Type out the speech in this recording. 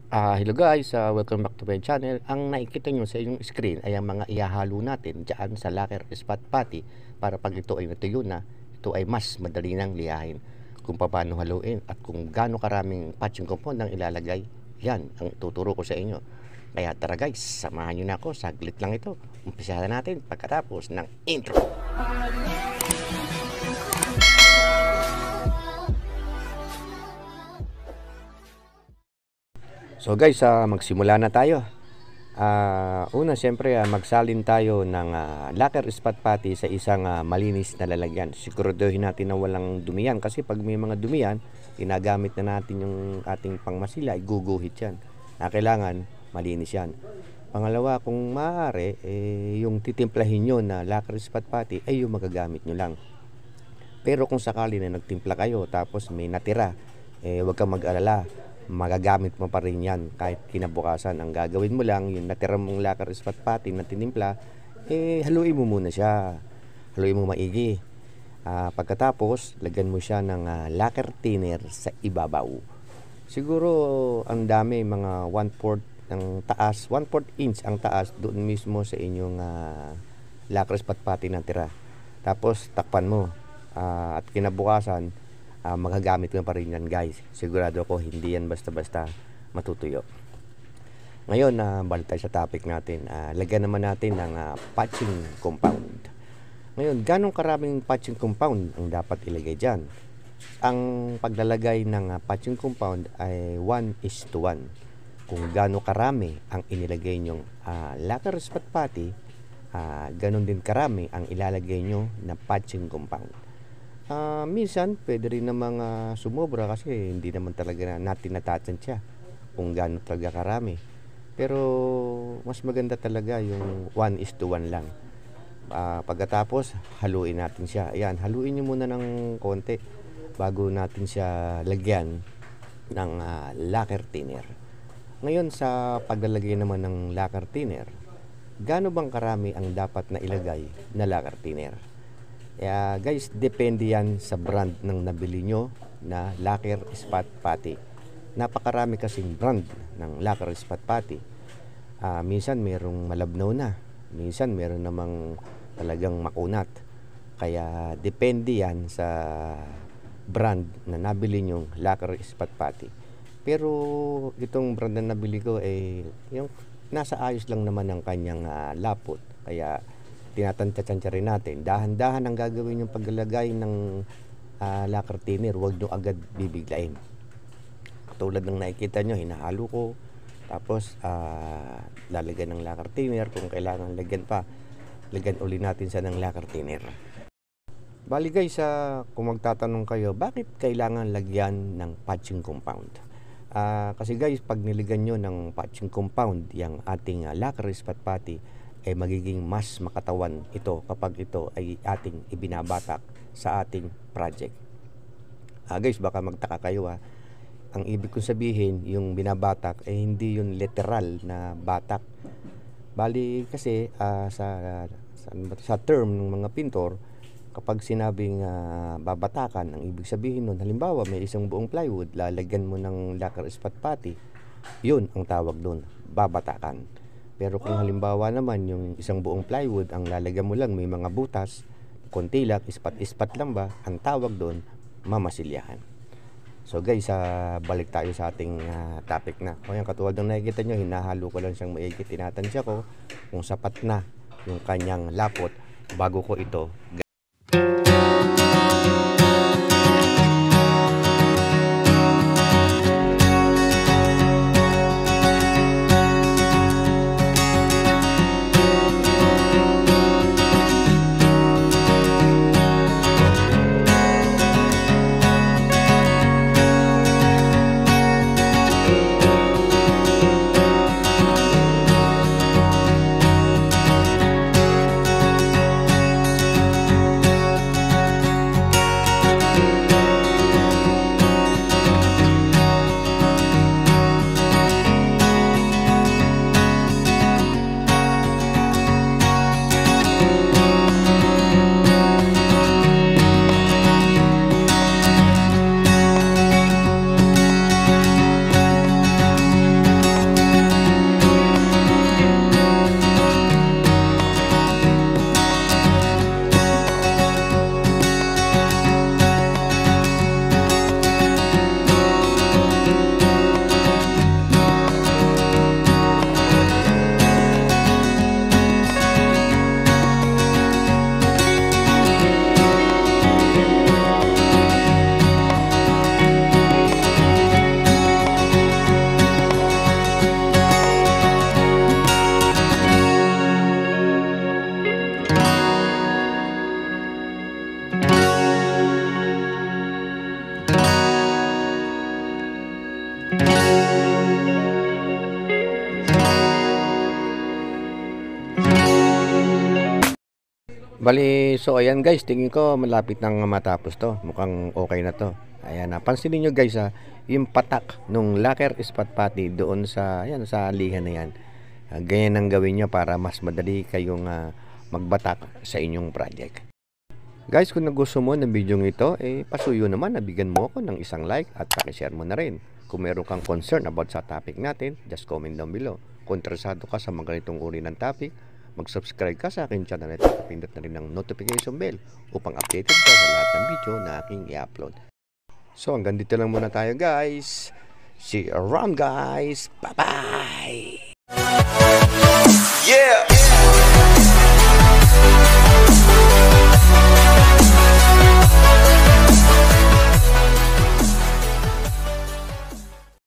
Hello guys, welcome back to my channel. Ang nakikita nyo sa inyong screen ay ang mga ihahalo natin dyan sa lacquer spot putty para pag ito ay natuyo na, ito ay mas madali nang liyahin. Kung paano haluin at kung gaano karaming patching compound ang ilalagay, yan ang tuturo ko sa inyo. Kaya tara guys, samahan nyo na ako, saglit lang ito. Umpisahan natin pagkatapos ng intro. So guys, magsimula na tayo. Una siyempre magsalin tayo ng lacquer spot putty sa isang malinis na lalagyan. Siguraduhin natin na walang dumiyan kasi pag may mga dumiyan, ginagamit na natin yung ating pangmasila, guguhit yan. Kailangan malinis yan. Pangalawa, kung maaari, yung titimplahin nyo na lacquer spot putty ay yung magagamit nyo lang. Pero kung sakali na nagtimpla kayo tapos may natira, huwag kang mag-alala, magagamit mo pa rin yan kahit kinabukasan. Ang gagawin mo lang, yung natira mong lacquer spot putty na tinimpla, haluin mo muna siya, haluin mo maigi. Pagkatapos lagyan mo siya ng lacquer thinner sa ibabaw. Siguro ang dami, mga 1/4 ng taas, 1/4 inch ang taas doon mismo sa inyong lacquer spot putty na tira. Tapos takpan mo, at kinabukasan magagamit mo pa rin yan guys. Sigurado ko hindi yan basta-basta matutuyo. Ngayon, balik tayo sa topic natin. Lagyan naman natin ng patching compound. Ngayon, ganong karaming patching compound ang dapat ilagay dyan? Ang paglalagay ng patching compound ay 1:1. Kung gano'ng karami ang inilagay nyong lacquer spot putty, ganon din karami ang ilalagay nyo na patching compound. Minsan pwede rin namang sumobra kasi hindi naman talaga natin natatansya kung gaano talaga karami. Pero mas maganda talaga yung 1:1 lang. Pagkatapos haluin natin siya. Ayan, haluin nyo muna ng konti bago natin siya lagyan ng lacquer thinner. Ngayon sa paglalagay naman ng lacquer thinner, gaano bang karami ang dapat na ilagay na lacquer thinner? Guys, depende yan sa brand ng nabili nyo na lacquer spot putty. Napakarami kasing brand ng lacquer spot putty. Minsan merong malabnaw na, minsan meron namang talagang makunat. Kaya depende yan sa brand na nabili nyo lacquer spot putty. Pero itong brand na nabili ko yung nasa ayos lang naman ang kanyang lapot. Kaya tinatansya-tansya rin natin. Dahan-dahan ang gagawin yung paglalagay ng lacquer thinner. Huwag nyo agad bibiglain. Tulad ng nakikita nyo, hinahalo ko. Tapos lalagyan ng lacquer thinner. Kung kailangan lagyan pa, lagyan uli natin sa ng lacquer thinner. Bali guys, kung magtatanong kayo, bakit kailangan lagyan ng patching compound? Kasi guys, pag nilagyan nyo ng patching compound yung ating lacquer spot putty, ay magiging mas makatawan ito kapag ito ay ating ibinabatak sa ating project. Guys, baka magtaka kayo ang ibig kong sabihin, yung binabatak ay hindi yung literal na batak. Bali kasi sa term ng mga pintor, kapag sinabing babatakan, ang ibig sabihin nun, halimbawa may isang buong plywood, lalagyan mo ng lacquer spot putty, yun ang tawag doon, babatakan. Pero kung halimbawa naman yung isang buong plywood, ang lalagyan mo lang may mga butas, konti lang, ispat-ispat lang ba, ang tawag doon, mamasilyahan. So guys, balik tayo sa ating topic na. O yan, katulad ng nakikita nyo, hinahalo ko lang siyang maigi, tinatansya ko kung sapat na yung kanyang lapot bago ko ito Bali, so ayan guys, tingin ko malapit nang matapos to. Mukhang okay na to. Ayan, pansinin nyo guys yung patak nung lacquer spot putty doon sa, ayan, sa lihan na yan. Ganyan ang gawin nyo para mas madali kayong magbatak sa inyong project. Guys, kung nagustuhan mo ng video ito, pasuyo naman, nabigyan mo ako ng isang like at pakishare mo na rin. Kung meron kang concern about sa topic natin, just comment down below. Kung interesado ka sa mga ganitong uri ng topic, mag-subscribe ka sa aking channel at pindot na rin ng notification bell upang updated ka sa lahat ng video na aking i-upload. So hanggang dito lang muna tayo guys. See you around guys. Bye bye.